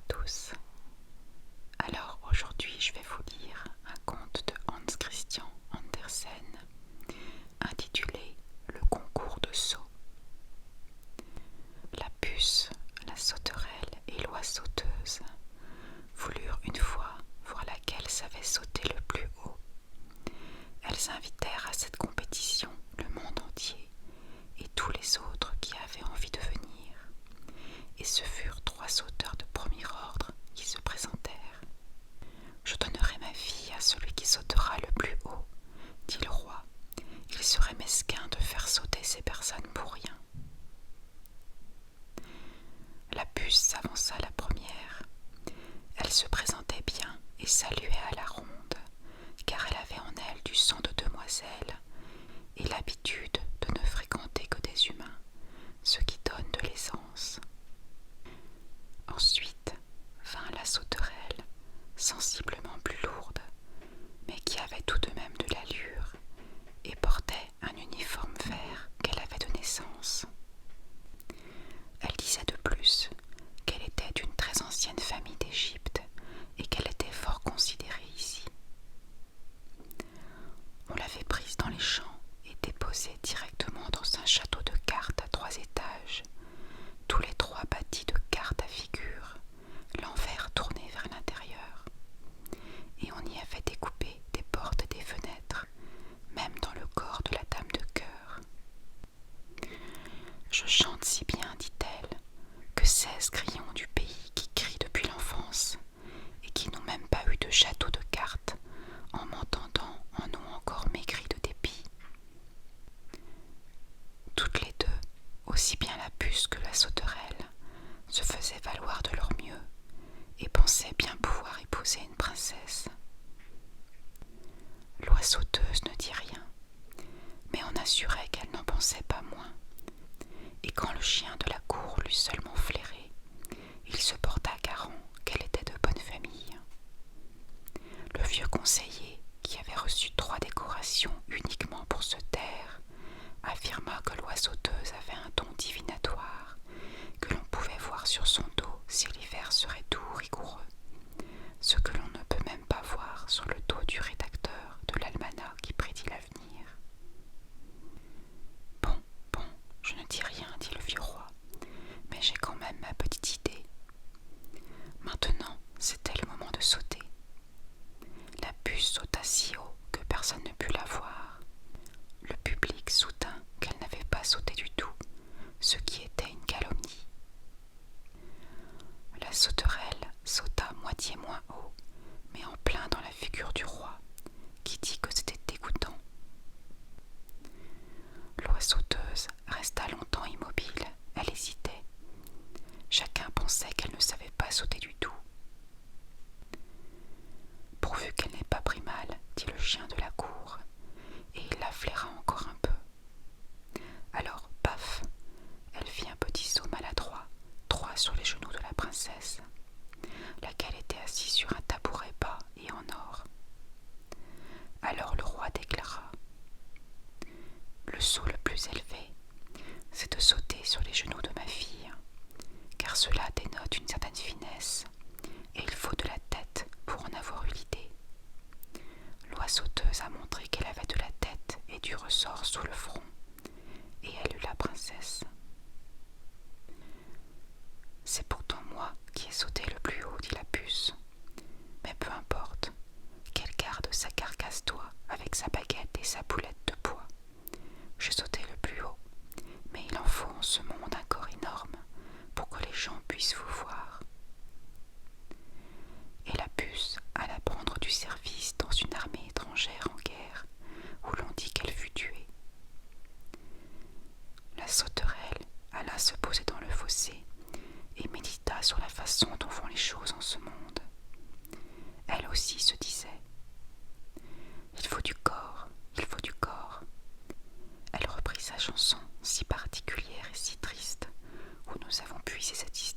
tous. Alors aujourd'hui je vais vous lire un conte de Hans Christian Andersen intitulé Le concours de sauts. La puce, la sauterelle et l'oie sauteuse voulurent une fois voir laquelle savait sauter le plus haut. Elles invitèrent à cette compétition le monde entier et tous les autres qui avaient envie de venir. Et ce furent 3 sauteurs de premier ordre qui se présentèrent. « Je donnerai ma fille à celui qui sautera le plus haut, » dit le roi. « Il serait mesquin de faire sauter ces personnes pour rien. » La puce s'avança la première. Elle se présentait bien et saluait à la ronde, car elle avait en elle du sang de demoiselle et l'habitude de ne fréquenter que des humains, ce qui donne de l'aisance. Ensuite vint la sauterelle, sensiblement plus lourde, mais qui avait tout de même de l'allure, et portait un uniforme vert qu'elle avait de naissance. Elle disait de plus qu'elle était d'une très ancienne famille d'Égypte et qu'elle était fort considérée ici. On l'avait prise dans les champs et déposée directement dans un château de cartes à 3 étages, tous les 3 bâtis de cartes à figure, l'envers tourné vers l'intérieur, et on y avait découpé des portes et des fenêtres, même dans le corps de la dame de cœur. « Je chante si bien, dit-elle, que 16 grillons du pays qui crient depuis l'enfance et qui n'ont même pas eu de château de cartes, en m'entendant en ont encore maigri de dépit. » Toutes les deux, aussi bien la puce que la sauterelle, se faisaient valoir de leur mieux et pensaient bien pouvoir épouser une princesse. L'oie sauteuse ne dit rien, mais on assurait qu'elle n'en pensait pas moins, et quand le chien de la cour l'eut seulement flairée, il se porta garant qu'elle était de bonne famille. Le vieux conseiller, qui avait reçu 3 décorations uniquement pour se taire, affirma que l'oie sauteuse avait un don divinatoire, que l'on pouvait voir sur son dos si l'hiver serait doux ou rigoureux, ce que l'on ne peut même pas voir sur le dos du rédacteur de l'almanach qui prédit l'avenir. « Bon, je ne dis rien, dit le vieux roi, mais j'ai quand même ma petite idée. Maintenant, c'était le moment de sauter. » La puce sauta si haut que personne ne put la voir. Le public soutint qu'elle n'avait pas sauté du tout, ce qui était une calomnie. La sauterelle sauta moitié moins haut, mais en plein dans la figure du roi, qui dit que c'était dégoûtant. L'oie sauteuse resta longtemps immobile, elle hésitait. Chacun pensait qu'elle ne savait pas sauter du tout. « Pourvu qu'elle n'ait pas pris mal, » dit le chien de la cour, et il la flaira encore un peu. Alors, paf, elle fit un petit saut maladroit, droit sur les genoux de la princesse, laquelle était assise sur un tabouret bas et en or. Alors le roi déclara: « Le saut le plus élevé, c'est de sauter sur les genoux de ma fille, car cela dénote une certaine finesse, et il faut de la tête pour en avoir eu l'idée. » L'oie sauteuse a montré qu'elle avait de la tête et du ressort sous le front, et elle eut la princesse. « C'est pourtant moi qui ai sauté le plus haut, dit la puce, mais peu importe, qu'elle garde sa carcasse d'oie avec sa baguette et sa boulette de bois. Je sautai le plus haut, mais il en faut en ce monde un corps énorme pour que les gens puissent vous voir. » Et la puce alla prendre du service dans une armée étrangère en guerre, où l'on dit qu'elle fut tuée. La sauterelle alla se poser dans le fossé et médita sur la façon dont vont les choses en ce monde. Elle aussi se disait: « Il faut du corps, il faut du corps. » Elle reprit sa chanson si particulière et si triste, où nous avons puisé cette histoire.